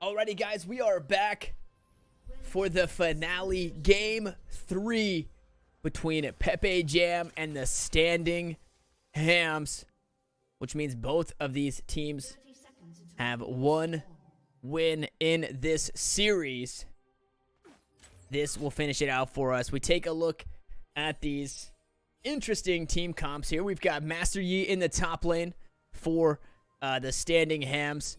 Alrighty, guys, we are back for the finale, Game 3 between pepeJAM and the Standing Hams, which means both of these teams have one win in this series. This will finish it out for us. We take a look at these interesting team comps here. We've got Master Yi in the top lane for the Standing Hams.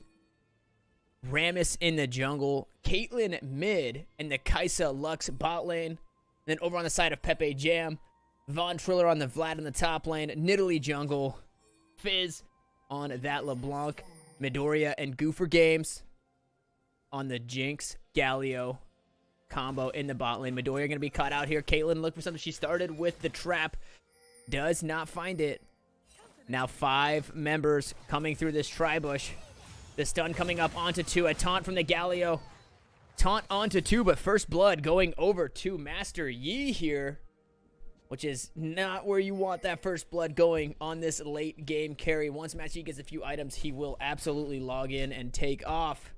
Rammus in the jungle, Caitlyn mid, and the Kai'Sa Lux bot lane. Then over on the side of pepeJAM, Von Triller on the Vlad in the top lane, Nidalee jungle, Fizz on that LeBlanc, Midoriya and Goofer Games on the Jinx Galio combo in the bot lane. Midoriya going to be caught out here. Caitlyn look for something. She started with the trap, does not find it. Now 5 members coming through this tri-bush. The stun coming up onto 2. A taunt from the Galio. Taunt onto 2, but first blood going over to Master Yi here, which is not where you want that first blood going on this late game carry. Once Master Yi gets a few items, he will absolutely log in and take off.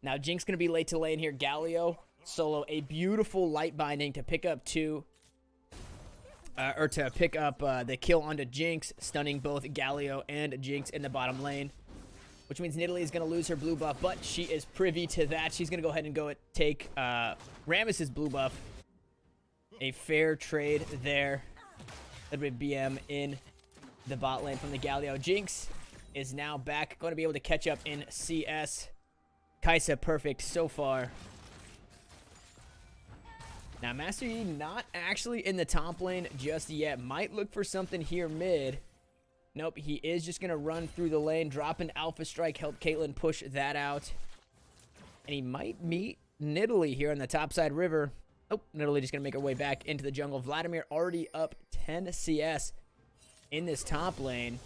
Now Jinx going to be late to lane here. Galio solo a beautiful light binding to pick up the kill onto Jinx, stunning both Galio and Jinx in the bottom lane. Which means Nidalee is going to lose her blue buff, but she is privy to that. She's going to go ahead and take Rammus's blue buff. A fair trade there. That'd be BM in the bot lane from the Galio. Jinx is now back, going to be able to catch up in CS. Kai'Sa perfect so far. Now Master Yi not actually in the top lane just yet. Might look for something here mid. Nope, he is just going to run through the lane, drop an Alpha Strike, help Caitlyn push that out. And he might meet Nidalee here on the topside river. Oh, Nidalee just going to make her way back into the jungle. Vladimir already up 10 CS in this top lane.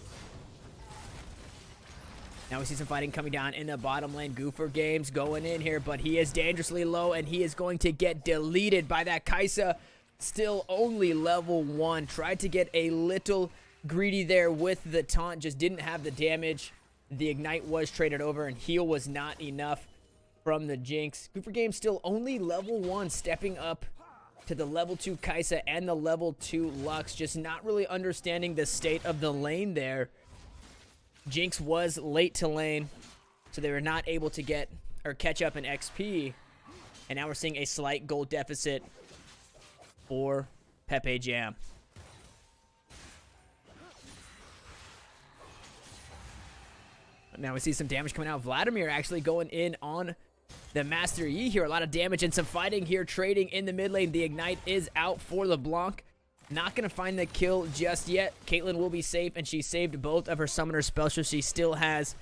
Now we see some fighting coming down in the bottom lane. Goofer Games going in here, but he is dangerously low, and he is going to get deleted by that Kai'Sa. Still only level 1. Tried to get a little greedy there with the taunt, just didn't have the damage. The ignite was traded over, and heal was not enough from the Jinx. Goofer Games still only level 1, stepping up to the level 2 Kai'Sa and the level 2 Lux, just not really understanding the state of the lane there. Jinx was late to lane, so they were not able to get or catch up in XP, and now we're seeing a slight gold deficit for pepeJAM. Now we see some damage coming out. Vladimir actually going in on the Master Yi here. A lot of damage and some fighting here. Trading in the mid lane. The ignite is out for LeBlanc. Not going to find the kill just yet. Caitlyn will be safe, and she saved both of her summoner spells, so she still has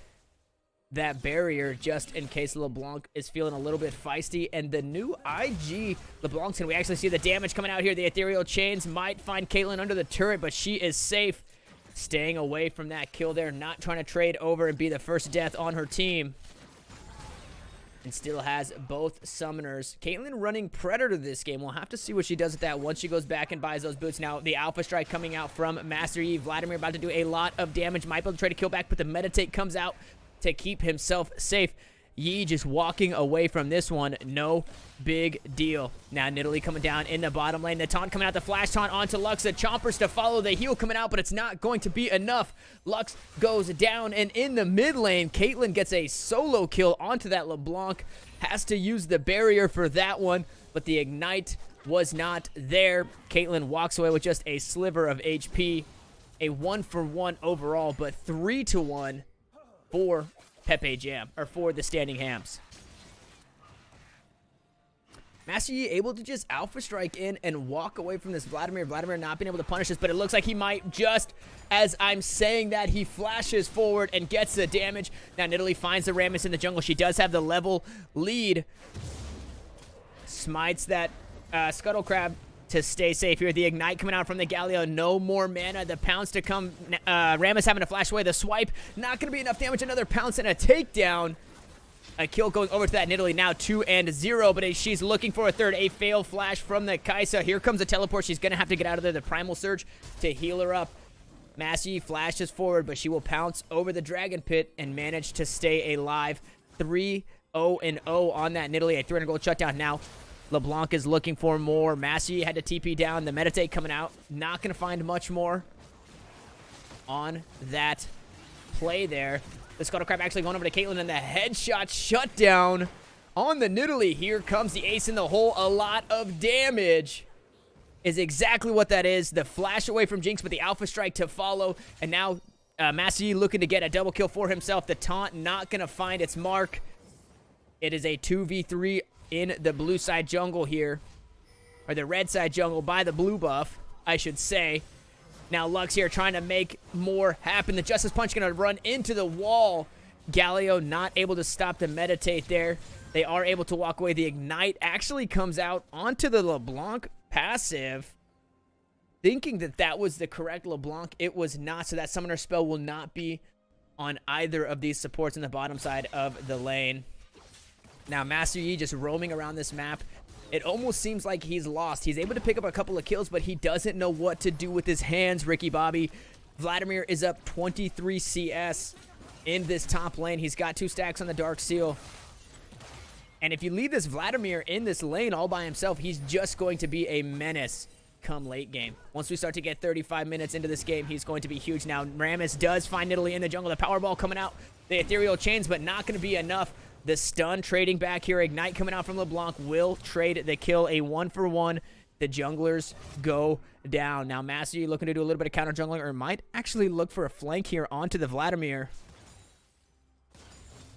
that barrier just in case LeBlanc is feeling a little bit feisty. And the new IG LeBlanc's, we actually see the damage coming out here. The ethereal chains might find Caitlyn under the turret, but she is safe. Staying away from that kill there, not trying to trade over and be the first death on her team. And still has both summoners. Caitlyn running Predator this game. We'll have to see what she does with that once she goes back and buys those boots. Now, the Alpha Strike coming out from Master Yi. Vladimir about to do a lot of damage. Might be able to try to kill back, but the Meditate comes out to keep himself safe. Yi just walking away from this one. No big deal. Now Nidalee coming down in the bottom lane. The taunt coming out. The flash taunt onto Lux. The chompers to follow. The heal coming out, but it's not going to be enough. Lux goes down, and in the mid lane, Caitlyn gets a solo kill onto that LeBlanc. Has to use the barrier for that one, but the ignite was not there. Caitlyn walks away with just a sliver of HP. A 1-for-1 overall, but 3-to-1 for pepeJAM, or for the Standing Hams. Master Yi able to just Alpha Strike in and walk away from this Vladimir. Vladimir not being able to punish this, but it looks like he might. Just as I'm saying that, he flashes forward and gets the damage. Now Nidalee finds the Rammus in the jungle. She does have the level lead. Smites that Scuttle Crab to stay safe here. The ignite coming out from the Galio. No more mana. The pounce to come. Rammus having to flash away. The swipe. Not going to be enough damage. Another pounce and a takedown. A kill going over to that Nidalee. Now 2-0, but she's looking for a third. A fail flash from the Kai'Sa. Here comes the teleport. She's going to have to get out of there. The Primal Surge to heal her up. Master Yi flashes forward, but she will pounce over the Dragon Pit and manage to stay alive. 3 0-0 on that Nidalee. A 300 gold shutdown. Now LeBlanc is looking for more. Massey had to TP down. The meditate coming out. Not going to find much more on that play there. The Scuttle Crab actually going over to Caitlyn, and the headshot shutdown on the Nidalee. Here comes the ace in the hole. A lot of damage is exactly what that is. The flash away from Jinx, but the Alpha Strike to follow. And now Massey looking to get a double kill for himself. The taunt not going to find its mark. It is a 2v3 in the blue side jungle here. Or the red side jungle by the blue buff, I should say. Now Lux here trying to make more happen. The Justice Punch going to run into the wall. Galio not able to stop the meditate there. They are able to walk away. The Ignite actually comes out onto the LeBlanc passive. Thinking that that was the correct LeBlanc. It was not. So that Summoner spell will not be on either of these supports in the bottom side of the lane. Now Master Yi just roaming around this map. It almost seems like he's lost. He's able to pick up a couple of kills, but he doesn't know what to do with his hands, Ricky Bobby. Vladimir is up 23 CS in this top lane. He's got 2 stacks on the Dark Seal. And if you leave this Vladimir in this lane all by himself, he's just going to be a menace come late game. Once we start to get 35 minutes into this game, he's going to be huge. Now, Rammus does find Nidalee in the jungle. The Powerball coming out. The Ethereal Chains, but not going to be enough. The stun trading back here. Ignite coming out from LeBlanc will trade the kill. A 1-for-1. The junglers go down. Now, Massey looking to do a little bit of counter jungling, or might actually look for a flank here onto the Vladimir.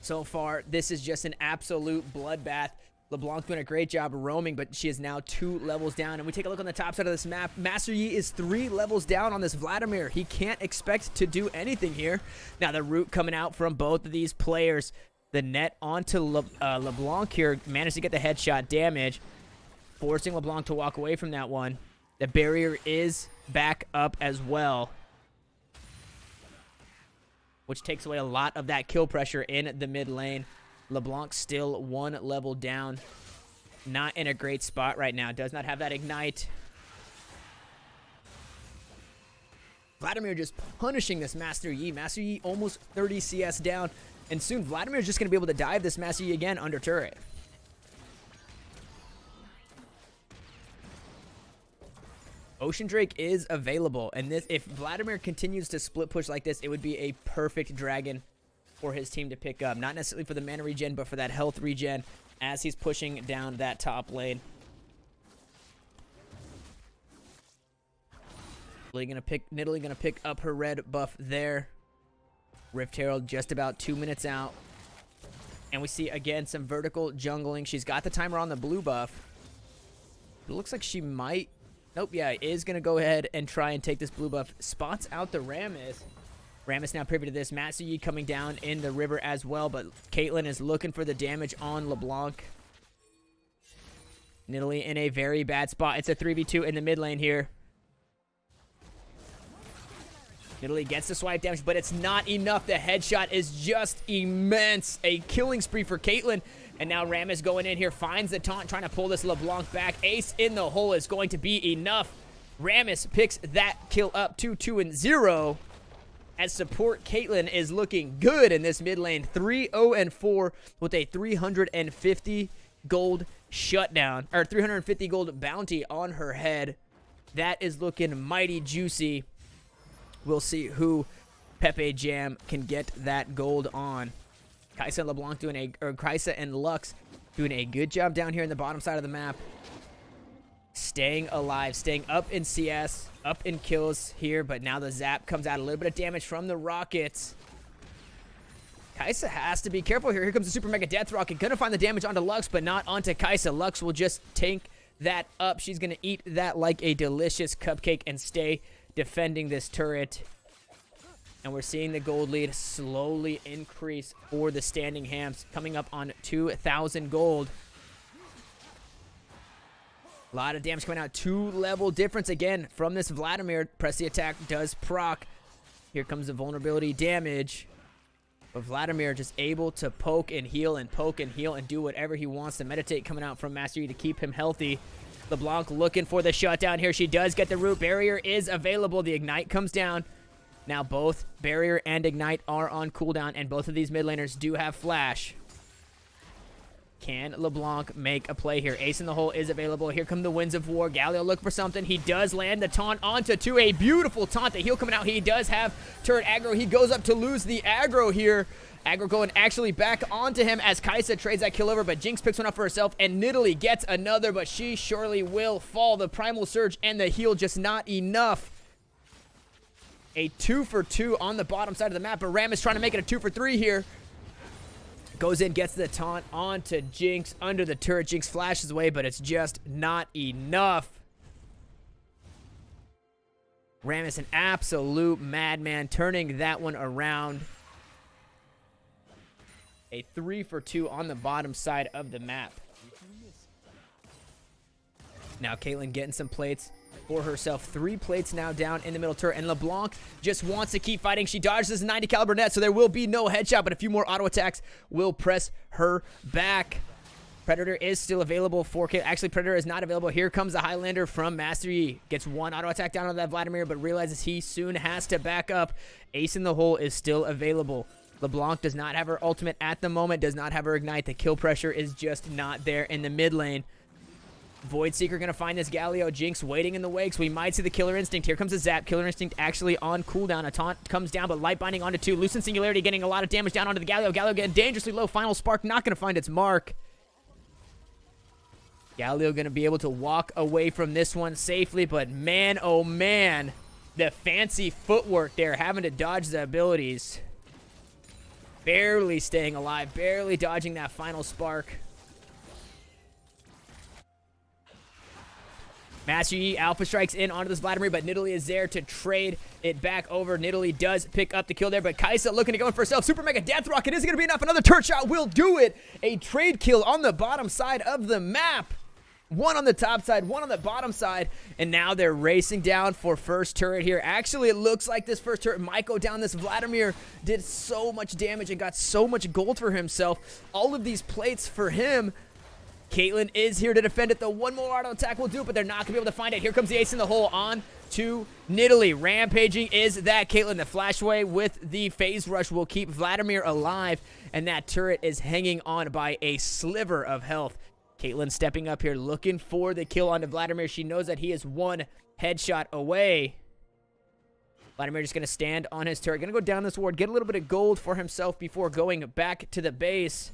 So far, this is just an absolute bloodbath. LeBlanc doing a great job roaming, but she is now 2 levels down. And we take a look on the top side of this map. Master Yi is 3 levels down on this Vladimir. He can't expect to do anything here. Now, the root coming out from both of these players. The net onto LeBlanc here managed to get the headshot damage, forcing LeBlanc to walk away from that one. The barrier is back up as well, which takes away a lot of that kill pressure in the mid lane. LeBlanc still 1 level down. Not in a great spot right now. Does not have that Ignite. Vladimir just punishing this Master Yi. Master Yi almost 30 CS down. And soon, Vladimir's just going to be able to dive this Master Yi again under turret. Ocean Drake is available. And this, if Vladimir continues to split push like this, it would be a perfect dragon for his team to pick up. Not necessarily for the mana regen, but for that health regen as he's pushing down that top lane. Nidalee gonna pick up her red buff there. Rift Herald just about 2 minutes out. And we see, again, some vertical jungling. She's got the timer on the blue buff. It looks like she might... Nope, yeah, is going to go ahead and try and take this blue buff. Spots out the Rammus. Rammus now privy to this. Master Yi coming down in the river as well, but Caitlyn is looking for the damage on LeBlanc. Nidalee in a very bad spot. It's a 3v2 in the mid lane here. Nidalee gets the swipe damage, but it's not enough. The headshot is just immense. A killing spree for Caitlyn. And now Rammus going in here, finds the taunt, trying to pull this LeBlanc back. Ace in the hole is going to be enough. Rammus picks that kill up to 2-0. As support, Caitlyn is looking good in this mid lane. 3-0-4 with a 350 gold shutdown, or 350 gold bounty on her head. That is looking mighty juicy. We'll see who pepeJAM can get that gold on. Kaisa and LeBlanc Kaisa and Lux doing a good job down here in the bottom side of the map. Staying alive, staying up in CS, up in kills here, but now the zap comes out. A little bit of damage from the rockets. Kaisa has to be careful here. Here comes the Super Mega Death Rocket. Gonna find the damage onto Lux, but not onto Kaisa. Lux will just tank that up. She's gonna eat that like a delicious cupcake and stay defending this turret. And we're seeing the gold lead slowly increase for the standing hams, coming up on 2,000 gold. A lot of damage coming out. 2-level difference again from this Vladimir. Press the attack, does proc. Here comes the vulnerability damage. But Vladimir just able to poke and heal and do whatever he wants. The meditate coming out from Master Yi to keep him healthy. LeBlanc looking for the shutdown here. She does get the root. Barrier is available. The Ignite comes down. Now both Barrier and Ignite are on cooldown, and both of these mid laners do have Flash. Can LeBlanc make a play here? Ace in the hole is available. Here come the Winds of War. Galio look for something. He does land the taunt onto 2. A beautiful taunt. The heal coming out. He does have turret aggro. He goes up to lose the aggro here. Aggro going actually back onto him as Kai'Sa trades that kill over, but Jinx picks one up for herself, and Nidalee gets another, but she surely will fall. The Primal Surge and the heal just not enough. A 2 for 2 on the bottom side of the map, but Ram is trying to make it a 2 for 3 here. Goes in, gets the taunt onto Jinx under the turret. Jinx flashes away, but it's just not enough. Ram is an absolute madman, turning that one around. A 3 for 2 on the bottom side of the map. Now Caitlyn getting some plates for herself. 3 plates now down in the middle turret, and LeBlanc just wants to keep fighting. She dodges this 90 caliber net, so there will be no headshot, but a few more auto attacks will press her back. Predator is still available for Caitlyn. Actually, Predator is not available. Here comes the Highlander from Master Yi. Gets 1 auto attack down on that Vladimir, but realizes he soon has to back up. Ace in the hole is still available. LeBlanc does not have her ultimate at the moment, does not have her ignite. The kill pressure is just not there in the mid lane. Void Seeker going to find this Galio. Jinx waiting in the wake, so we might see the Killer Instinct. Here comes a Zap. Killer Instinct actually on cooldown. A taunt comes down, but Light Binding onto 2. Lucent Singularity getting a lot of damage down onto the Galio. Galio getting dangerously low. Final Spark not going to find its mark. Galio going to be able to walk away from this one safely, but man, oh man, the fancy footwork there, having to dodge the abilities. Barely staying alive, barely dodging that Final Spark. Master Yi Alpha strikes in onto this Vladimir, but Nidalee is there to trade it back over. Nidalee does pick up the kill there, but Kai'Sa looking to go in for herself. Super Mega Death Rocket isn't going to be enough. Another turret shot will do it. A trade kill on the bottom side of the map. 1 on the top side, 1 on the bottom side, and now they're racing down for first turret here. Actually, it looks like this first turret might go down. This Vladimir did so much damage and got so much gold for himself. All of these plates for him. Caitlyn is here to defend it, though. 1 more auto attack will do it, but they're not going to be able to find it. Here comes the Ace in the hole on to Nidalee. Rampaging is that Caitlyn. The flashaway with the phase rush will keep Vladimir alive, and that turret is hanging on by a sliver of health. Caitlyn stepping up here, looking for the kill onto Vladimir. She knows that he is 1 headshot away. Vladimir just going to stand on his turret. Going to go down this ward, get a little bit of gold for himself before going back to the base.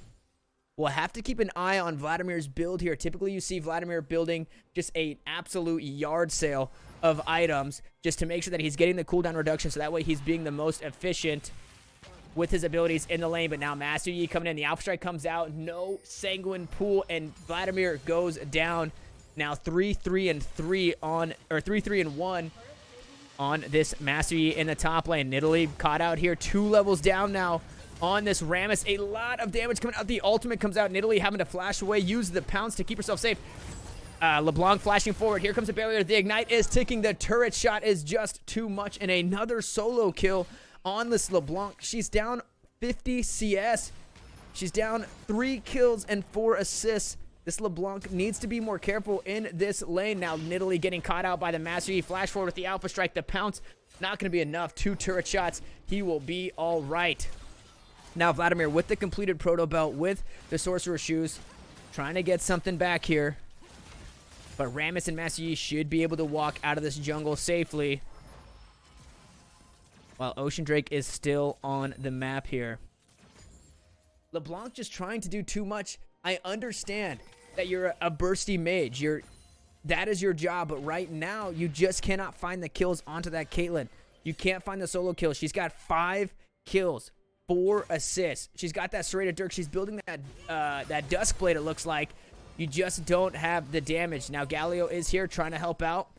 We'll have to keep an eye on Vladimir's build here. Typically, you see Vladimir building just an absolute yard sale of items just to make sure that he's getting the cooldown reduction, so that way he's being the most efficient with his abilities in the lane. But now Master Yi coming in. The Alpha Strike comes out. No Sanguine Pool, and Vladimir goes down. Now 3-3-3 on, or 3-3-1 on this Master Yi in the top lane. Nidalee caught out here. 2 levels down now on this Rammus. A lot of damage coming out. The ultimate comes out. Nidalee having to flash away. Use the pounce to keep herself safe. LeBlanc flashing forward. Here comes the barrier. The ignite is ticking. The turret shot is just too much. And another solo kill on this LeBlanc. She's down 50 CS. She's down 3 kills and 4 assists. This LeBlanc needs to be more careful in this lane. Now Nidalee getting caught out by the Master Yi. Flash forward with the Alpha Strike. The pounce not going to be enough. 2 turret shots. He will be all right. Now Vladimir with the completed Proto Belt, with the Sorcerer Shoes, trying to get something back here. But Rammus and Master Yi should be able to walk out of this jungle safely, while Ocean Drake is still on the map here. LeBlanc just trying to do too much. I understand that you're a bursty mage. That is your job, but right now you just cannot find the kills onto that Caitlyn. You can't find the solo kills. She's got 5 kills. 4 assists. She's got that serrated dirk. She's building that that Duskblade, it looks like. You just don't have the damage. Now Galio is here trying to help out.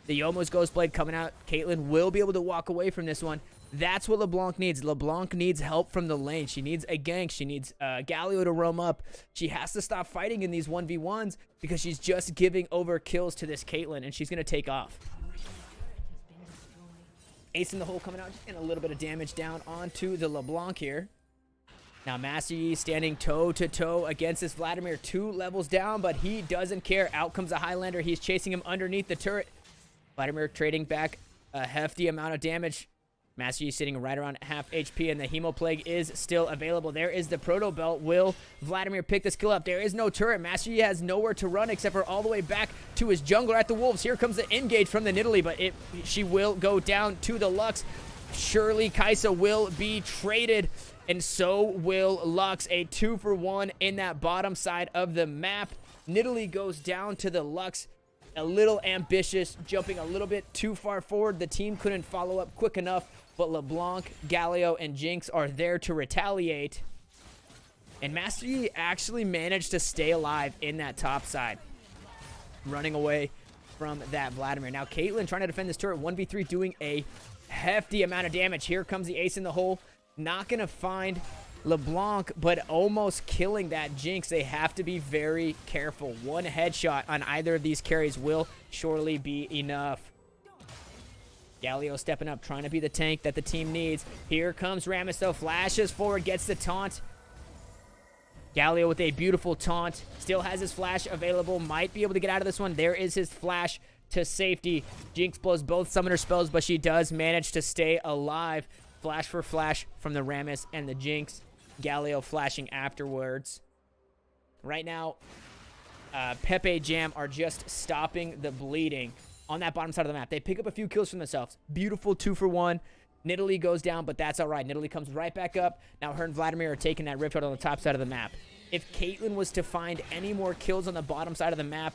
The Yomo's Ghostblade coming out. Caitlyn will be able to walk away from this one. That's what LeBlanc needs. LeBlanc needs help from the lane. She needs a gank. She needs Galio to roam up. She has to stop fighting in these 1v1s because she's just giving over kills to this Caitlyn, and she's going to take off. Ace in the hole coming out, just getting a little bit of damage down onto the LeBlanc here. Now Master Yi standing toe-to-toe against this Vladimir. 2 levels down, but he doesn't care. Out comes a Highlander. He's chasing him underneath the turret. Vladimir trading back a hefty amount of damage. Master Yi sitting right around half HP, and the Hemo Plague is still available. There is the Proto Belt. Will Vladimir pick this kill up? There is no turret. Master Yi has nowhere to run except for all the way back to his jungler at the Wolves. Here comes the engage from the Nidalee, but she will go down to the Lux. Surely Kai'Sa will be traded, and so will Lux. A 2-for-1 in that bottom side of the map. Nidalee goes down to the Lux. A little ambitious, jumping a little bit too far forward. The team couldn't follow up quick enough, but LeBlanc, Galio, and Jinx are there to retaliate. And Master Yi actually managed to stay alive in that top side, running away from that Vladimir. Now Caitlyn trying to defend this turret, 1v3, doing a hefty amount of damage. Here comes the ace in the hole. Not going to find LeBlanc, but almost killing that Jinx. They have to be very careful. One headshot on either of these carries will surely be enough. Galio stepping up, trying to be the tank that the team needs. Here comes Rammus, though. Flashes forward, gets the taunt. Galio with a beautiful taunt. Still has his flash available. Might be able to get out of this one. There is his flash to safety. Jinx blows both summoner spells, but she does manage to stay alive. Flash for flash from the Rammus and the Jinx. Galio flashing afterwards. Right now, pepeJAM are just stopping the bleeding on that bottom side of the map. They pick up a few kills for themselves. Beautiful 2-for-1. Nidalee goes down, but that's all right. Nidalee comes right back up. Now her and Vladimir are taking that Rift Guard on the top side of the map. If Caitlyn was to find any more kills on the bottom side of the map,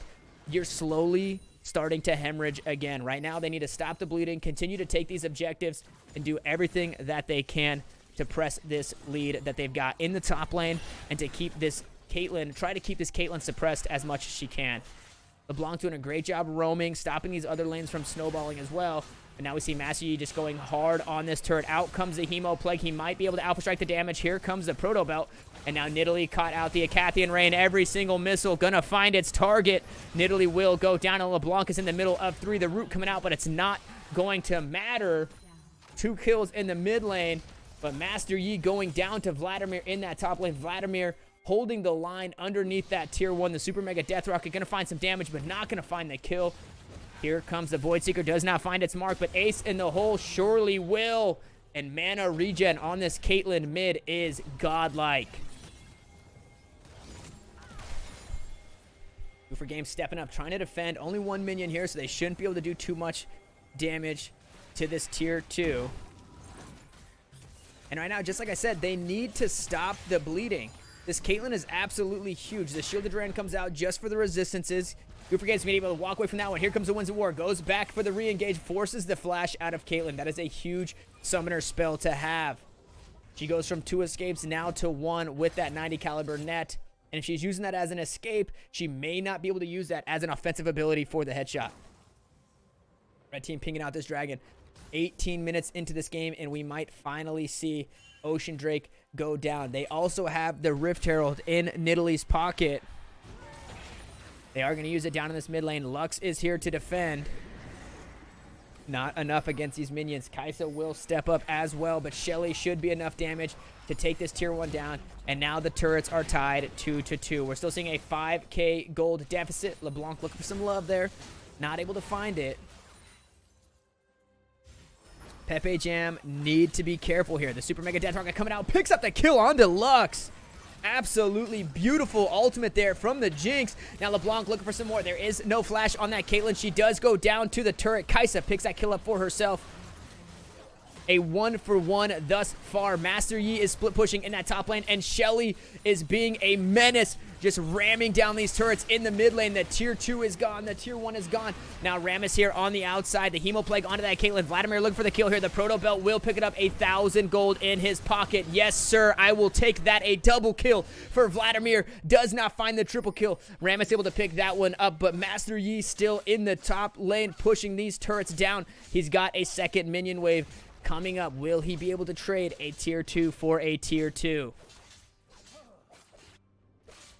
you're slowly starting to hemorrhage again. Right now, they need to stop the bleeding, continue to take these objectives, and do everything that they can to press this lead that they've got in the top lane, and to keep this Caitlyn, try to keep this Caitlyn suppressed as much as she can. LeBlanc doing a great job roaming, stopping these other lanes from snowballing as well. And now we see Master Yi just going hard on this turret. Out comes the Hemo Plague. He might be able to Alpha Strike the damage. Here comes the Proto Belt. And now Nidalee caught out the Acathian Rain. Every single missile gonna find its target. Nidalee will go down, and LeBlanc is in the middle of 3. The root coming out, but it's not going to matter. 2 kills in the mid lane. But Master Yi going down to Vladimir in that top lane. Vladimir holding the line underneath that tier 1. The Super Mega Death Rocket going to find some damage, but not going to find the kill. Here comes the Void Seeker. Does not find its mark, but ace in the hole surely will. And mana regen on this Caitlyn mid is godlike. For game stepping up, trying to defend. Only 1 minion here, so they shouldn't be able to do too much damage to this tier 2. And right now, just like I said, they need to stop the bleeding. This Caitlyn is absolutely huge. The Shielded Ren comes out just for the resistances. Who forgets being able to walk away from that one. Here comes the Winds of War. Goes back for the re-engage. Forces the flash out of Caitlyn. That is a huge summoner spell to have. She goes from 2 escapes now to 1 with that 90 caliber net. And if she's using that as an escape, she may not be able to use that as an offensive ability for the headshot. Red team pinging out this dragon. 18 minutes into this game, and we might finally see Ocean Drake go down. They also have the Rift Herald in Nidalee's pocket. They are going to use it down in this mid lane. Lux is here to defend. Not enough against these minions. Kai'Sa will step up as well, but Shelly should be enough damage to take this tier 1 down. And now the turrets are tied 2-2. We're still seeing a 5k gold deficit. LeBlanc looking for some love there. Not able to find it. pepeJAM need to be careful here. The Super Mega Death Rocket coming out, picks up the kill on Deluxe. Absolutely beautiful ultimate there from the Jinx. Now LeBlanc looking for some more. There is no flash on that Caitlyn. She does go down to the turret. Kai'Sa picks that kill up for herself. A 1-for-1 thus far. Master Yi is split pushing in that top lane, and Shelly is being a menace, just ramming down these turrets in the mid lane. The tier 2 is gone. The tier 1 is gone. Now Rammus here on the outside. The Hemo Plague onto that Caitlyn. Vladimir looking for the kill here. The Proto Belt will pick it up. 1,000 gold in his pocket. Yes, sir. I will take that. A double kill for Vladimir. Does not find the triple kill. Rammus able to pick that one up, but Master Yi still in the top lane, pushing these turrets down. He's got a second minion wave coming up. Will he be able to trade a tier 2 for a tier 2?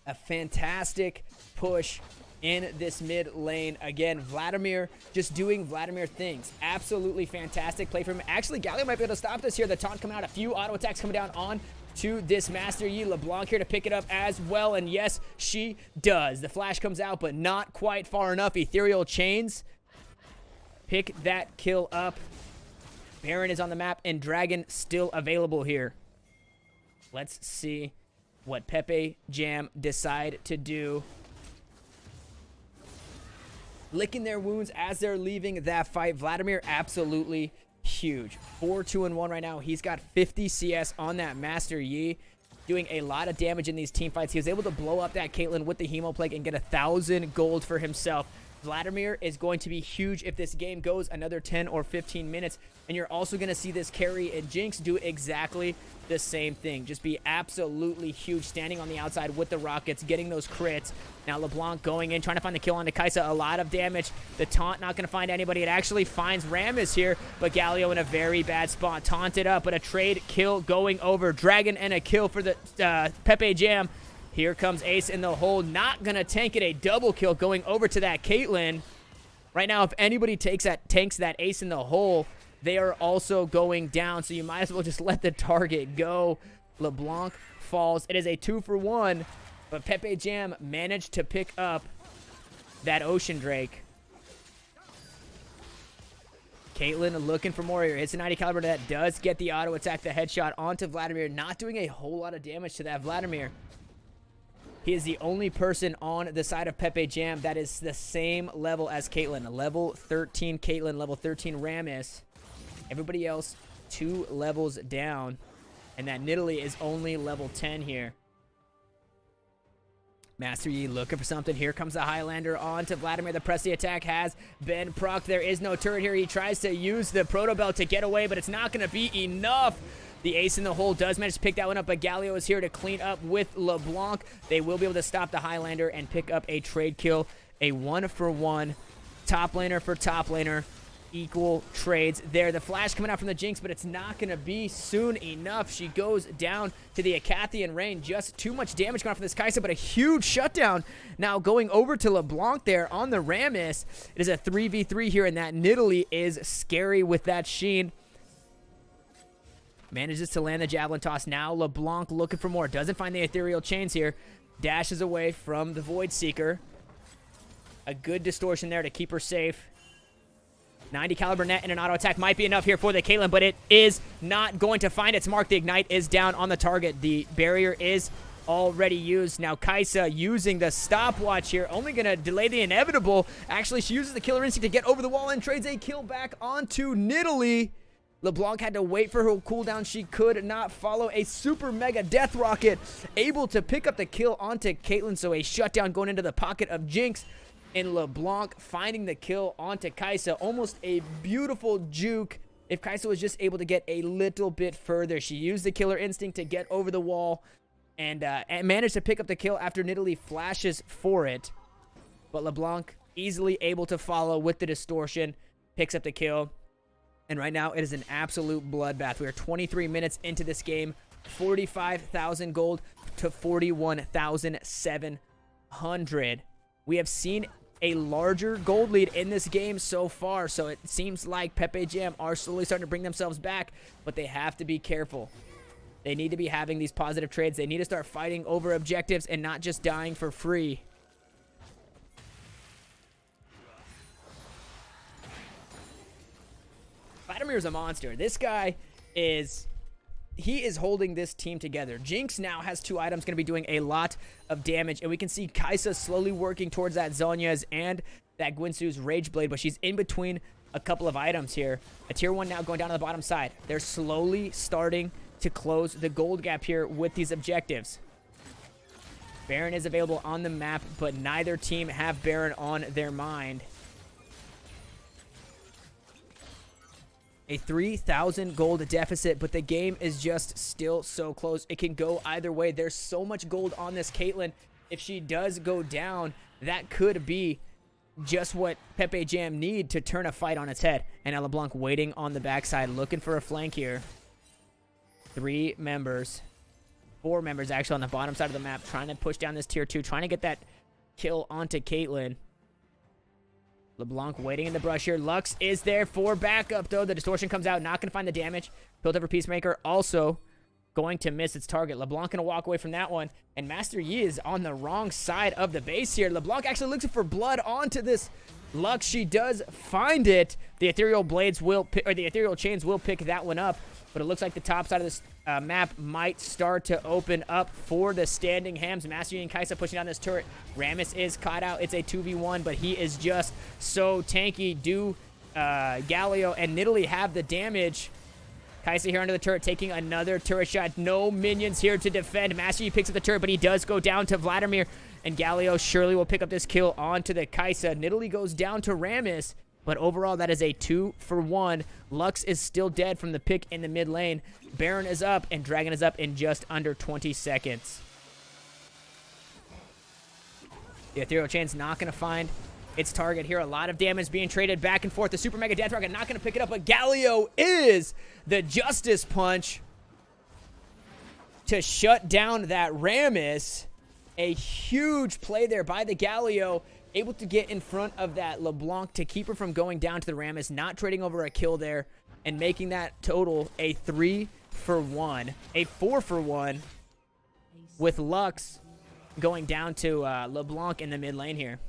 A fantastic push in this mid lane. Again, Vladimir just doing Vladimir things. Absolutely fantastic play from him. Actually, Galio might be able to stop this here. The taunt coming out. A few auto attacks coming down on to this Master Yi. LeBlanc here to pick it up as well. And yes, she does. The flash comes out, but not quite far enough. Ethereal Chains pick that kill up. Baron is on the map, and Dragon still available here. Let's see what pepeJAM decide to do. Licking their wounds as they're leaving that fight. Vladimir absolutely huge. 4-2-1 right now. He's got 50 CS on that Master Yi, doing a lot of damage in these team fights. He was able to blow up that Caitlyn with the Hemo Plague and get 1,000 gold for himself. Vladimir is going to be huge if this game goes another 10 or 15 minutes. And you're also going to see this carry and Jinx do exactly the same thing. Just be absolutely huge, standing on the outside with the rockets, getting those crits. Now LeBlanc going in, trying to find the kill onto Kai'Sa. A lot of damage. The taunt not going to find anybody. It actually finds Rammus here, but Galio in a very bad spot. Taunted up, but a trade kill going over. Dragon and a kill for the pepeJAM. Here comes Ace in the hole. Not going to tank it. A double kill going over to that Caitlyn. Right now, if anybody tanks that Ace in the hole, they are also going down. So you might as well just let the target go. LeBlanc falls. It is a 2-for-1. But pepeJAM managed to pick up that Ocean Drake. Caitlyn looking for more here. Hits a 90 caliber that does get the auto attack, the headshot onto Vladimir. Not doing a whole lot of damage to that Vladimir. He is the only person on the side of pepeJAM that is the same level as Caitlyn. Level 13 Caitlyn, level 13 Rammus. Everybody else 2 levels down. And that Nidalee is only level 10 here. Master Yi looking for something. Here comes the Highlander on to Vladimir. The press the attack has been procced. There is no turret here. He tries to use the Proto Belt to get away, but it's not going to be enough. The Ace in the hole does manage to pick that one up, but Galio is here to clean up with LeBlanc. They will be able to stop the Highlander and pick up a trade kill. A 1-for-1. Top laner for top laner. Equal trades there. The flash coming out from the Jinx, but it's not going to be soon enough. She goes down to the Acathian Rain. Just too much damage going off from this Kai'Sa, but a huge shutdown. Now going over to LeBlanc there on the Rammus. It is a 3v3 here, and that Nidalee is scary with that Sheen. Manages to land the Javelin Toss. Now LeBlanc looking for more. Doesn't find the Ethereal Chains here. Dashes away from the Void Seeker. A good distortion there to keep her safe. 90 caliber net and an auto attack might be enough here for the Caitlyn, but it is not going to find its mark. The Ignite is down on the target. The barrier is already used. Now Kai'Sa using the stopwatch here, only going to delay the inevitable. Actually, she uses the Killer Instinct to get over the wall and trades a kill back onto Nidalee. LeBlanc had to wait for her cooldown. She could not follow. A super mega death rocket able to pick up the kill onto Caitlyn. So a shutdown going into the pocket of Jinx. And LeBlanc finding the kill onto Kai'Sa. Almost a beautiful juke. If Kai'Sa was just able to get a little bit further. She used the Killer Instinct to get over the wall. And managed to pick up the kill after Nidalee flashes for it. But LeBlanc easily able to follow with the distortion. Picks up the kill. And right now, it is an absolute bloodbath. We are 23 minutes into this game. 45,000 gold to 41,700. We have seen a larger gold lead in this game so far. So it seems like pepeJAM are slowly starting to bring themselves back. But they have to be careful. They need to be having these positive trades. They need to start fighting over objectives and not just dying for free. Vladimir's a monster. This guy is... He is holding this team together. Jinx now has 2 items, going to be doing a lot of damage. And we can see Kai'Sa slowly working towards that Zhonya's and that Guinsoo's Rage Blade. But she's in between a couple of items here. A tier 1 now going down to the bottom side. They're slowly starting to close the gold gap here with these objectives. Baron is available on the map, but neither team have Baron on their mind. A 3,000 gold deficit, but the game is just still so close. It can go either way. There's so much gold on this Caitlyn. If she does go down, that could be just what pepeJAM need to turn a fight on its head. And LeBlanc waiting on the backside, looking for a flank here. 4 members actually on the bottom side of the map, trying to push down this tier 2, trying to get that kill onto Caitlyn. LeBlanc waiting in the brush here. Lux is there for backup, though. The distortion comes out. Not going to find the damage. Built up for Peacemaker. Also going to miss its target. LeBlanc going to walk away from that one. And Master Yi is on the wrong side of the base here. LeBlanc actually looks for blood onto this Lux, she does find it. The ethereal blades will, or the ethereal chains will pick that one up. But it looks like the top side of this map might start to open up for the standing hams. Master Yi and Kaisa pushing down this turret. Rammus is caught out. It's a 2v1, but he is just so tanky. Do Galio and Nidalee have the damage? Kaisa here under the turret, taking another turret shot. No minions here to defend. Master Yi picks up the turret, but he does go down to Vladimir. And Galio surely will pick up this kill onto the Kaisa. Nidalee goes down to Rammus. But overall, that is a 2-for-1. Lux is still dead from the pick in the mid lane. Baron is up, and Dragon is up in just under 20 seconds. The Ethereal Chain's not going to find its target here. A lot of damage being traded back and forth. The Super Mega Death Rocket not going to pick it up, but Galio is the Justice Punch to shut down that Rammus. A huge play there by the Galio. Able to get in front of that LeBlanc to keep her from going down to the Rammus, not trading over a kill there, and making that total a 3-for-1. A 4-for-1 with Lux going down to LeBlanc in the mid lane here.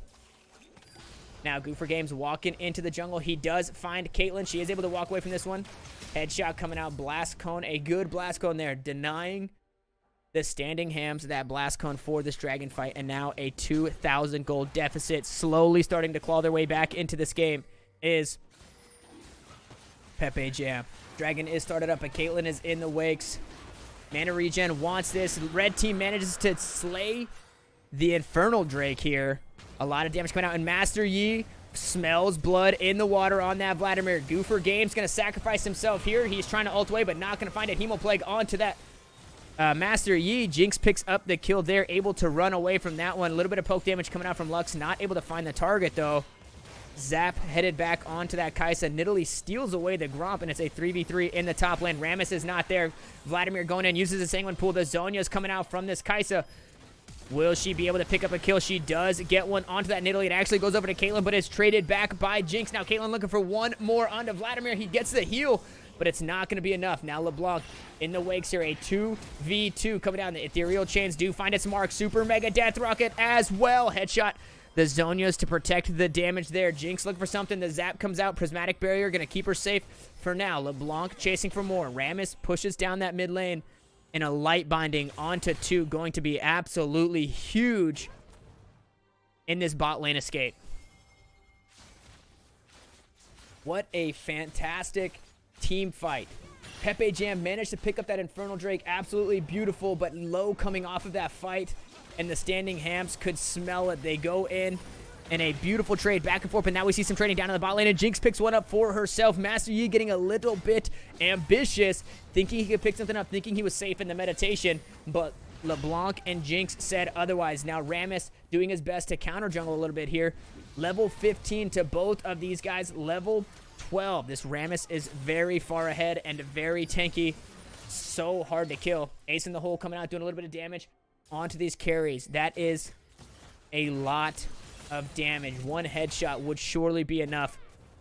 Now, Goofer Games walking into the jungle. He does find Caitlyn. She is able to walk away from this one. Headshot coming out. Blast Cone. A good Blast Cone there. Denying the standing hams that Blast Cone for this dragon fight, and now a 2,000 gold deficit. Slowly starting to claw their way back into this game is pepeJAM. Dragon is started up, but Caitlyn is in the wakes. Mana regen wants this. Red team manages to slay the Infernal Drake here. A lot of damage coming out, and Master Yi smells blood in the water on that Vladimir. Goofer Games going to sacrifice himself here. He's trying to ult away, but not going to find it. Hemoplague onto that Master Yi. Jinx picks up the kill there, able to run away from that one. A little bit of poke damage coming out from Lux, not able to find the target though. Zap headed back onto that Kaisa. Nidalee steals away the Gromp, and it's a 3v3 in the top lane. Rammus is not there. Vladimir going in, uses the Sanguine Pool. The Zhonya's coming out from this Kaisa. Will she be able to pick up a kill? She does get one onto that Nidalee. It actually goes over to Caitlyn, but it's traded back by Jinx. Now Caitlyn looking for one more onto Vladimir. He gets the heal, but it's not going to be enough. Now LeBlanc in the wakes here. A 2v2 coming down. The Ethereal Chains do find its mark. Super Mega Death Rocket as well. Headshot the Zhonya's to protect the damage there. Jinx looking for something. The Zap comes out. Prismatic Barrier going to keep her safe for now. LeBlanc chasing for more. Rammus pushes down that mid lane. And a light binding onto 2, going to be absolutely huge in this bot lane escape. What a fantastic team fight. pepeJAM managed to pick up that Infernal Drake. Absolutely beautiful, but low coming off of that fight. And the standing hams could smell it. They go in. And a beautiful trade back and forth, but now we see some trading down in the bot lane, and Jinx picks one up for herself. Master Yi getting a little bit ambitious, thinking he could pick something up, thinking he was safe in the meditation, but LeBlanc and Jinx said otherwise. Now Rammus doing his best to counter jungle a little bit here. Level 15 to both of these guys. Level 12. This Rammus is very far ahead and very tanky. So hard to kill. Ace in the hole coming out, doing a little bit of damage onto these carries. That is a lot of damage. One headshot would surely be enough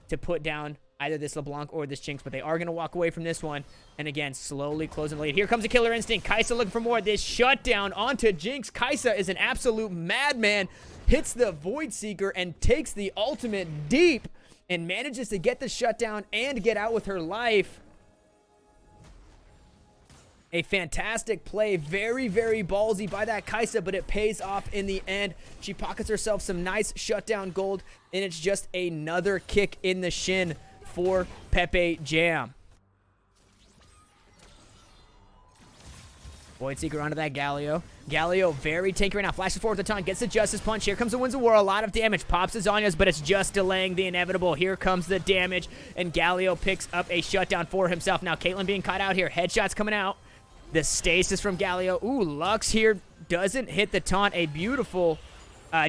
to put down either this LeBlanc or this Jinx, but they are going to walk away from this one. And again, slowly closing the lead. Here comes a Killer Instinct. Kaisa looking for more. This shutdown onto Jinx. Kaisa is an absolute madman. Hits the Void Seeker and takes the ultimate deep and manages to get the shutdown and get out with her life. A fantastic play. Very, very ballsy by that Kaisa, but it pays off in the end. She pockets herself some nice shutdown gold, and it's just another kick in the shin for pepeJAM. Void Seeker onto that Galio. Galio very tanky right now. Flashes forward the taunt. Gets the Justice Punch. Here comes the Winds of War. A lot of damage. Pops the Zhonya's, but it's just delaying the inevitable. Here comes the damage, and Galio picks up a shutdown for himself. Now Caitlyn being caught out here. Headshots coming out. The stasis from Galio. Ooh, Lux here doesn't hit the taunt. A beautiful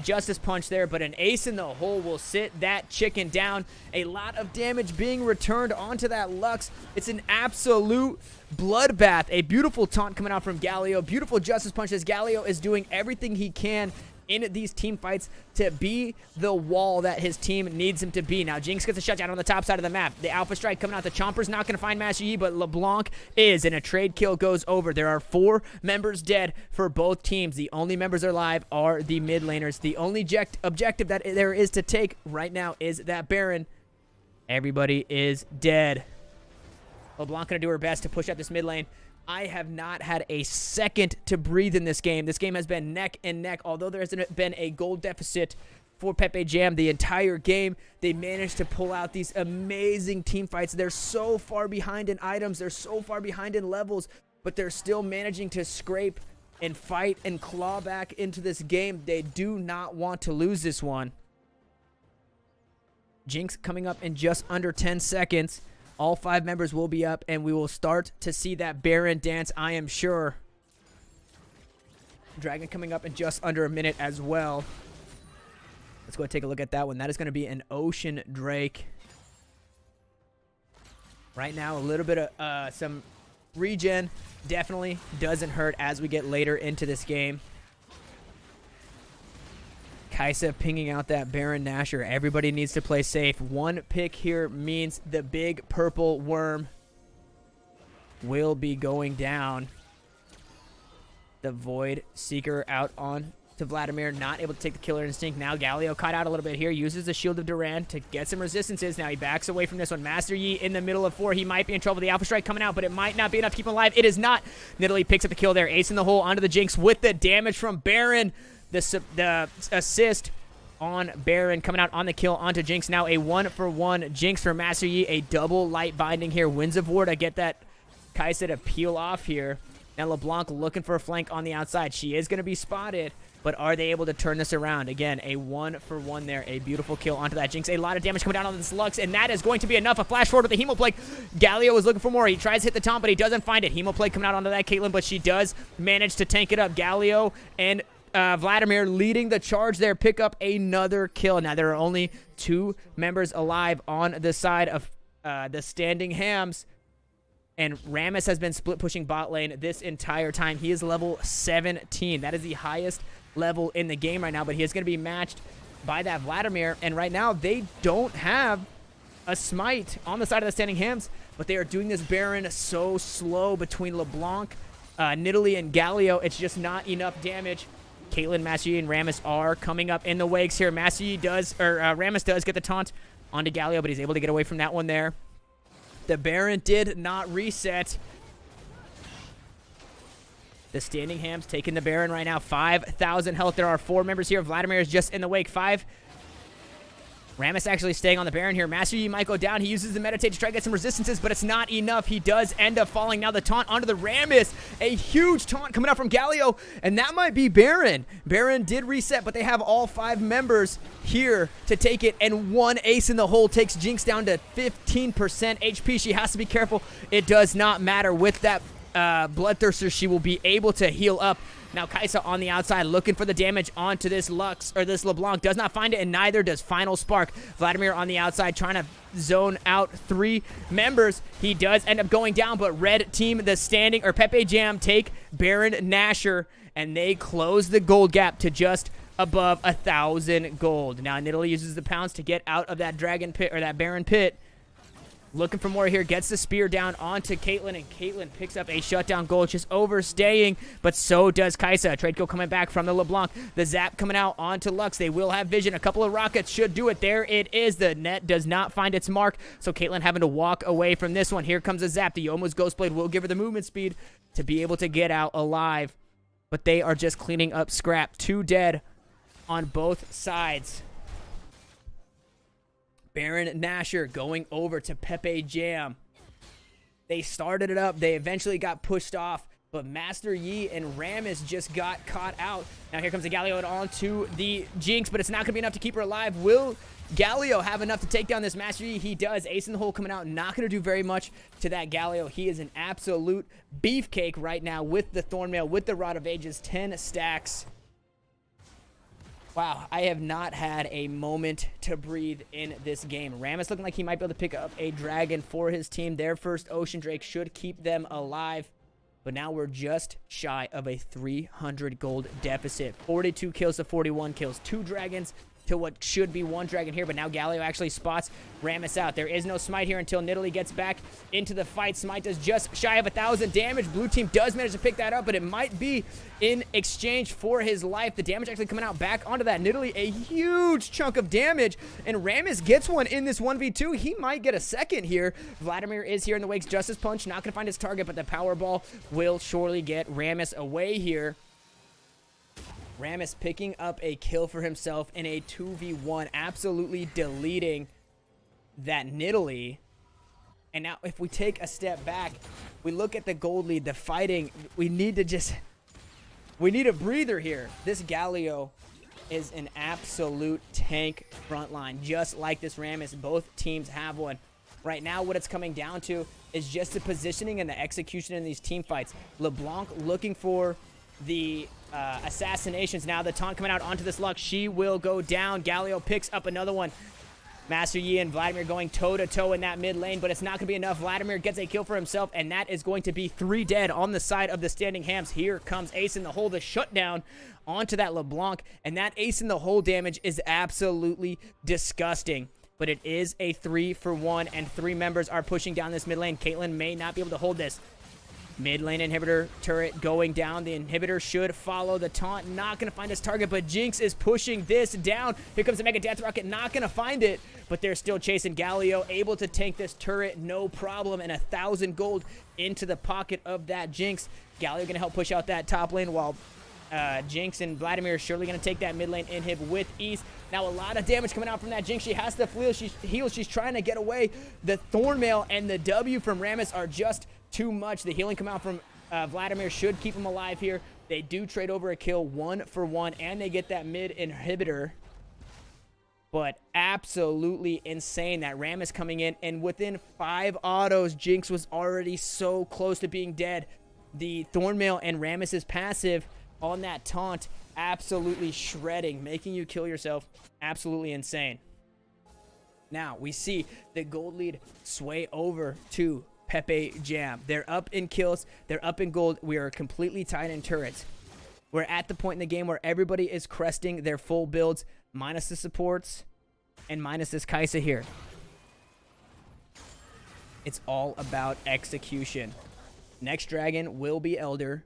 Justice Punch there, but an ace in the hole will sit that chicken down. A lot of damage being returned onto that Lux. It's an absolute bloodbath. A beautiful taunt coming out from Galio. Beautiful Justice Punch as Galio is doing everything he can in these team fights to be the wall that his team needs him to be. Now, Jinx gets a shutdown on the top side of the map. The Alpha Strike coming out. The Chomper's not going to find Master Yi, but LeBlanc is, and a trade kill goes over. There are 4 members dead for both teams. The only members alive are the mid laners. The only objective that there is to take right now is that Baron. Everybody is dead. LeBlanc going to do her best to push up this mid lane. I have not had a second to breathe in this game. This game has been neck and neck. Although there hasn't been a gold deficit for pepeJAM the entire game, they managed to pull out these amazing team fights. They're so far behind in items. They're so far behind in levels, but they're still managing to scrape and fight and claw back into this game. They do not want to lose this one. Jinx coming up in just under 10 seconds. All 5 members will be up, and we will start to see that Baron dance, I am sure. Dragon coming up in just under a minute as well. Let's go and take a look at that one. That is going to be an Ocean Drake. Right now, a little bit of some regen definitely doesn't hurt as we get later into this game. Kai'Sa pinging out that Baron Nashor. Everybody needs to play safe. One pick here means the big purple worm will be going down. The Void Seeker out on to Vladimir. Not able to take the Killer Instinct. Now Galio caught out a little bit here. Uses the Shield of Duran to get some resistances. Now he backs away from this one. Master Yi in the middle of 4. He might be in trouble. The Alpha Strike coming out, but it might not be enough to keep him alive. It is not. Nidalee picks up the kill there. Ace in the hole onto the Jinx with the damage from Baron. The assist on Baron coming out on the kill onto Jinx. Now a 1-for-1 Jinx for Master Yi. A double light binding here. Winds of War to get that Kai'Sa to peel off here. Now LeBlanc looking for a flank on the outside. She is going to be spotted, but are they able to turn this around? Again, a 1-for-1 there. A beautiful kill onto that Jinx. A lot of damage coming down on this Lux, and that is going to be enough. A flash forward with the Hemoplague. Galio is looking for more. He tries to hit the taunt, but he doesn't find it. Hemoplague coming out onto that Caitlyn, but she does manage to tank it up. Galio and Vladimir leading the charge there, pick up another kill. Now there are only 2 members alive on the side of the standing hams, and Rammus has been split pushing bot lane this entire time. He is level 17. That is the highest level in the game right now, but he is going to be matched by that Vladimir, and right now they don't have a smite on the side of the standing hams, but they are doing this Baron so slow between LeBlanc, Nidalee, and Galio. It's just not enough damage. Caitlyn, Master Yi, and Rammus are coming up in the wakes here. Rammus does get the taunt onto Galio, but he's able to get away from that one there. The Baron did not reset. The standing hams taking the Baron right now. 5,000 health. There are 4 members here. Vladimir is just in the wake. 5. Rammus actually staying on the Baron here. Master Yi might go down. He uses the Meditate to try to get some resistances, but it's not enough. He does end up falling. Now the taunt onto the Rammus. A huge taunt coming out from Galio, and that might be Baron. Baron did reset, but they have all 5 members here to take it, and 1 ace in the hole takes Jinx down to 15% HP. She has to be careful. It does not matter. With that Bloodthirster, she will be able to heal up. Now Kai'Sa on the outside looking for the damage onto this Lux, or this LeBlanc. Does not find it, and neither does Final Spark. Vladimir on the outside trying to zone out 3 members. He does end up going down, but red team, the standing, or pepeJAM, take Baron Nashor, and they close the gold gap to just above 1,000 gold. Now Nidalee uses the pounce to get out of that dragon pit, or that Baron pit. Looking for more here, gets the spear down onto Caitlyn, and Caitlyn picks up a shutdown gold, just overstaying, but so does Kai'Sa. Trade kill coming back from the LeBlanc. The zap coming out onto Lux. They will have vision. A couple of rockets should do it. There it is. The net does not find its mark, so Caitlyn having to walk away from this one. Here comes a zap. The Youmuu's Ghostblade will give her the movement speed to be able to get out alive, but they are just cleaning up scrap. 2 dead on both sides. Baron Nashor going over to pepeJAM. They started it up. They eventually got pushed off, but Master Yi and Rammus just got caught out. Now here comes the Galio onto the Jinx, but it's not going to be enough to keep her alive. Will Galio have enough to take down this Master Yi? He does. Ace in the hole coming out. Not going to do very much to that Galio. He is an absolute beefcake right now with the Thornmail, with the Rod of Ages. 10 stacks. Wow, I have not had a moment to breathe in this game. Rammus looking like he might be able to pick up a dragon for his team. Their first Ocean Drake should keep them alive. But now we're just shy of a 300 gold deficit. 42 kills to 41 kills. 2 dragons to what should be 1 dragon here. But now Galio actually spots Rammus out. There is no smite here until Nidalee gets back into the fight. Smite does just shy of 1,000 damage. Blue team does manage to pick that up, but it might be in exchange for his life. The damage actually coming out back onto that Nidalee. A huge chunk of damage. And Rammus gets one in this 1v2. He might get a second here. Vladimir is here in the Wake's Justice Punch. Not going to find his target, but the Powerball will surely get Rammus away here. Rammus picking up a kill for himself in a 2v1, absolutely deleting that Nidalee. And now if we take a step back, we look at the gold lead, the fighting, we need a breather here. This Galio is an absolute tank frontline, just like this Rammus. Both teams have one. Right now, what it's coming down to is just the positioning and the execution in these team fights. LeBlanc looking for the assassinations. Now the taunt coming out onto this Lux. She will go down. Galio picks up another one. Master Yi and Vladimir going toe-to-toe in that mid lane, but it's not going to be enough. Vladimir gets a kill for himself, and that is going to be 3 dead on the side of the standing hams. Here comes Ace in the Hole, the shutdown onto that LeBlanc, and that Ace in the Hole damage is absolutely disgusting. But it is a 3-for-1, and 3 members are pushing down this mid lane. Caitlyn may not be able to hold this. Mid lane inhibitor turret going down. The inhibitor should follow the taunt. Not going to find his target, but Jinx is pushing this down. Here comes the Mega Death Rocket. Not going to find it, but they're still chasing. Galio able to tank this turret, no problem, and 1,000 gold into the pocket of that Jinx. Galio going to help push out that top lane while Jinx and Vladimir are surely going to take that mid lane inhib with ease. Now a lot of damage coming out from that Jinx. She has to heal. She's trying to get away. The Thornmail and the W from Rammus are just too much. The healing come out from Vladimir should keep him alive here. They do trade over a kill 1-for-1, and they get that mid inhibitor. But absolutely insane that Rammus coming in, and within 5 autos, Jinx was already so close to being dead. The Thornmail and Rammus's passive on that taunt absolutely shredding, making you kill yourself. Absolutely insane. Now we see the gold lead sway over to pepeJAM. They're up in kills. They're up in gold. We are completely tied in turrets. We're at the point in the game where everybody is cresting their full builds, minus the supports and minus this Kai'Sa here. It's all about execution. Next dragon will be Elder.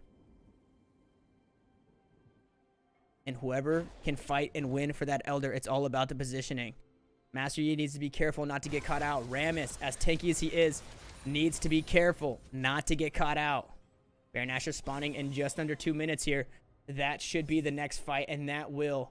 And whoever can fight and win for that Elder, it's all about the positioning. Master Yi needs to be careful not to get caught out. Rammus, as tanky as he is, needs to be careful not to get caught out. Baron Nashor spawning in just under 2 minutes here. That should be the next fight, and that will.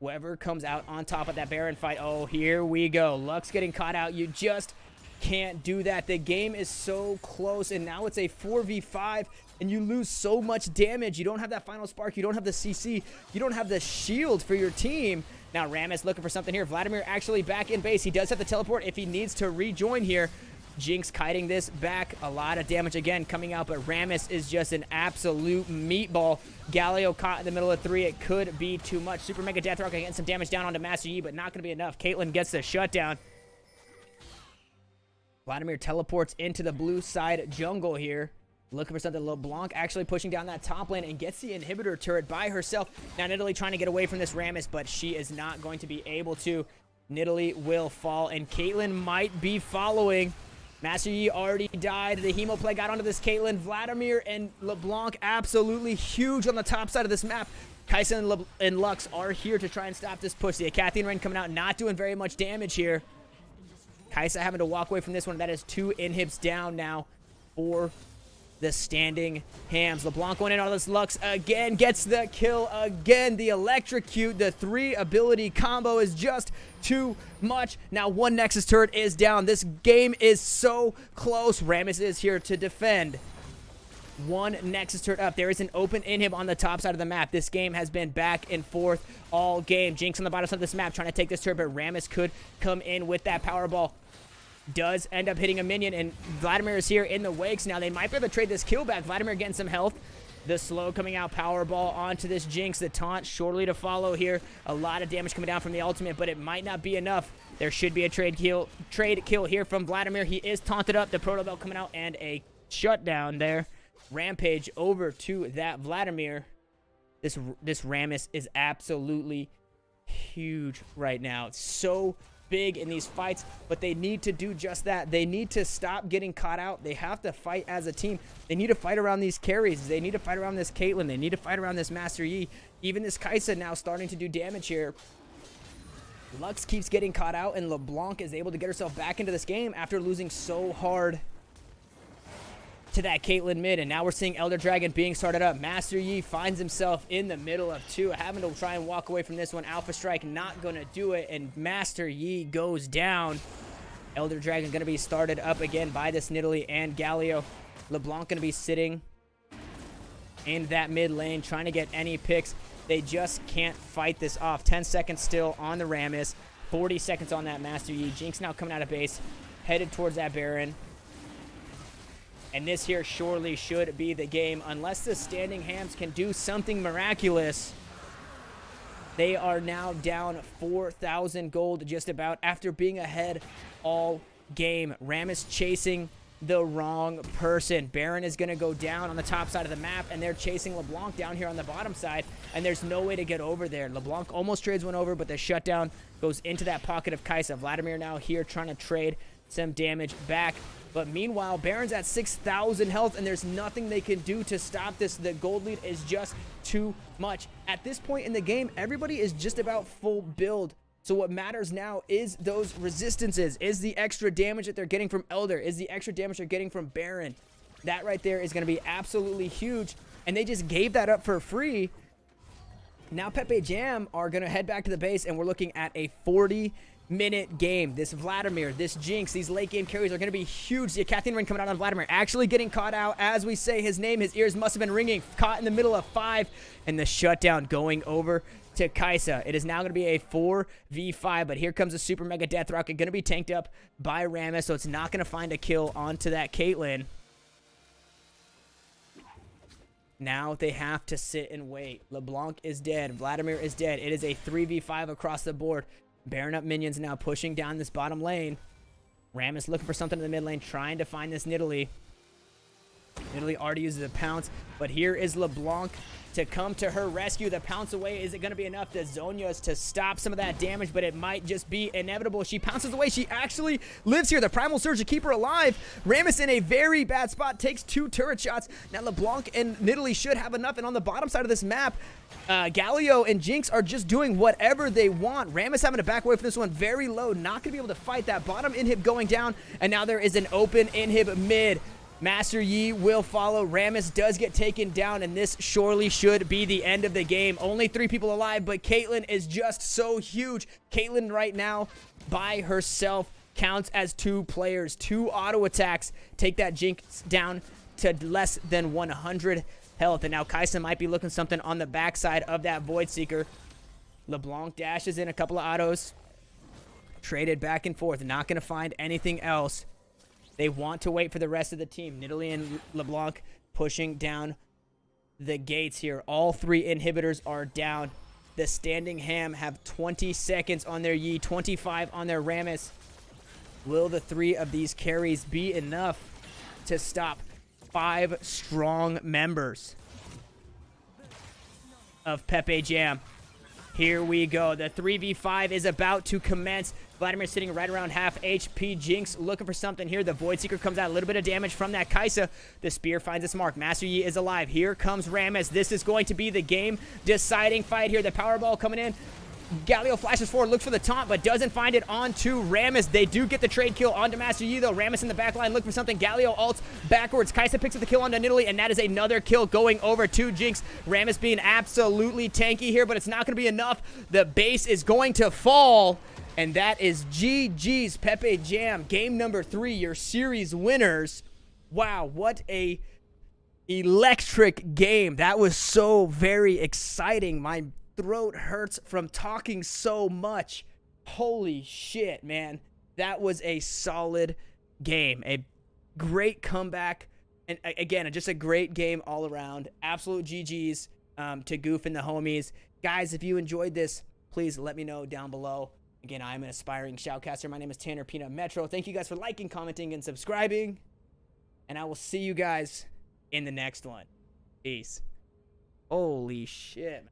Whoever comes out on top of that Baron fight. Oh, here we go. Lux getting caught out. You just can't do that. The game is so close, and now it's a 4v5, and you lose so much damage. You don't have that final spark. You don't have the CC. You don't have the shield for your team. Now Rammus looking for something here. Vladimir actually back in base. He does have the teleport if he needs to rejoin here. Jinx kiting this back. A lot of damage again coming out, but Rammus is just an absolute meatball. Galio caught in the middle of 3. It could be too much. Super Mega Death Rocket getting some damage down onto Master Yi, but not going to be enough. Caitlyn gets the shutdown. Vladimir teleports into the blue side jungle here. Looking for something. LeBlanc actually pushing down that top lane and gets the inhibitor turret by herself. Now Nidalee trying to get away from this Rammus, but she is not going to be able to. Nidalee will fall, and Caitlyn might be following. Master Yi already died. The Hemo Play got onto this Caitlyn. Vladimir and LeBlanc absolutely huge on the top side of this map. Kai'Sa and Lux are here to try and stop this push. The Acathian Rain coming out, not doing very much damage here. Kai'Sa having to walk away from this one. That is 2 inhibs down now for the standing hams. LeBlanc going in on this Lux again, gets the kill again. The electrocute, the 3 ability combo is just too much. Now 1 Nexus turret is down. This game is so close. Rammus is here to defend. 1 Nexus turret up. There is an open inhib on the top side of the map. This game has been back and forth all game. Jinx on the bottom side of this map trying to take this turret, but Rammus could come in with that power ball. Does end up hitting a minion, and Vladimir is here in the wakes. Now they might be able to trade this kill back. Vladimir getting some health. The slow coming out power ball onto this Jinx. The taunt shortly to follow here. A lot of damage coming down from the ultimate, but it might not be enough. There should be a trade kill here from Vladimir. He is taunted up. The Proto Belt coming out, and a shutdown there. Rampage over to that Vladimir. This Rammus is absolutely huge right now. It's so big in these fights, but they need to do just that. They need to stop getting caught out. They have to fight as a team. They need to fight around these carries. They need to fight around this Caitlyn. They need to fight around this Master Yi. Even this Kai'Sa now starting to do damage here. Lux keeps getting caught out, and LeBlanc is able to get herself back into this game after losing so hard to that Caitlyn mid. And now we're seeing Elder Dragon being started up. Master Yi finds himself in the middle of two, having to try and walk away from this one. Alpha Strike not gonna do it, and Master Yi goes down. Elder Dragon gonna be started up again by this Nidalee and Galio. LeBlanc gonna be sitting in that mid lane trying to get any picks. They just can't fight this off. 10 seconds still on the Rammus, 40 seconds on that Master Yi. Jinx now coming out of base, headed towards that Baron. And this here surely should be the game. Unless the Standing Hams can do something miraculous. They are now down 4,000 gold just about after being ahead all game. Rammus chasing the wrong person. Baron is going to go down on the top side of the map, and they're chasing LeBlanc down here on the bottom side, and there's no way to get over there. LeBlanc almost trades one over, but the shutdown goes into that pocket of Kai'Sa. Vladimir now here trying to trade some damage back. But meanwhile, Baron's at 6,000 health, and there's nothing they can do to stop this. The gold lead is just too much. At this point in the game, everybody is just about full build. So what matters now is those resistances, is the extra damage that they're getting from Elder, is the extra damage they're getting from Baron. That right there is going to be absolutely huge, and they just gave that up for free. Now pepeJAM are going to head back to the base, and we're looking at a 40-minute game. This Vladimir, this Jinx, these late game carries are going to be huge. The Kathleen Ring coming out on Vladimir, actually getting caught out as we say his name. His ears must have been ringing. Caught in the middle of 5, and the shutdown going over to Kai'Sa. It is now going to be a 4v5, but here comes a super mega death rocket, going to be tanked up by Rammus, so it's not going to find a kill onto that Caitlyn. Now they have to sit and wait. LeBlanc is dead. Vladimir is dead. It is a 3v5 across the board. Baron up minions now pushing down this bottom lane. Rammus looking for something in the mid lane, trying to find this Nidalee. Nidalee already uses a pounce, but here is LeBlanc to come to her rescue. The pounce away, is it going to be enough to Zhonya's to stop some of that damage? But it might just be inevitable. She pounces away. She actually lives here. The Primal Surge to keep her alive. Rammus in a very bad spot, takes 2 turret shots. Now LeBlanc and Nidalee should have enough, and on the bottom side of this map, Galio and Jinx are just doing whatever they want. Rammus having to back away from this one very low, not going to be able to fight. That bottom inhib going down, and now there is an open inhib mid. Master Yi will follow. Rammus does get taken down, and this surely should be the end of the game. Only 3 people alive, but Caitlyn is just so huge. Caitlyn right now by herself counts as 2 players. 2 auto attacks take that Jinx down to less than 100 health. And now Kai'Sa might be looking something on the backside of that Void Seeker. LeBlanc dashes in a couple of autos. Traded back and forth. Not going to find anything else. They want to wait for the rest of the team. Nidalee and LeBlanc pushing down the gates here. All 3 inhibitors are down. The Standing Ham have 20 seconds on their Yi, 25 on their Rammus. Will the 3 of these carries be enough to stop 5 strong members of pepeJAM? Here we go. The 3v5 is about to commence. Vladimir sitting right around half HP. Jinx looking for something here. The Void Seeker comes out. A little bit of damage from that Kai'Sa. The spear finds its mark. Master Yi is alive. Here comes Rammus. This is going to be the game-deciding fight here. The Powerball coming in. Galio flashes forward, looks for the taunt, but doesn't find it onto Rammus. They do get the trade kill onto Master Yi, though. Rammus in the back line looking for something. Galio ults backwards. Kai'Sa picks up the kill onto Nidalee, and that is another kill going over to Jinx. Rammus being absolutely tanky here, but it's not going to be enough. The base is going to fall, and that is GG's pepeJAM. Game number 3, your series winners. Wow, what a electric game. That was so very exciting. My throat hurts from talking so much. Holy shit, man. That was a solid game. A great comeback. And again, just a great game all around. Absolute GG's to Goof and the homies. Guys, if you enjoyed this, please let me know down below. Again, I'm an aspiring shoutcaster. My name is Tanner Peanut Metro. Thank you guys for liking, commenting, and subscribing. and I will see you guys in the next one. Peace. Holy shit.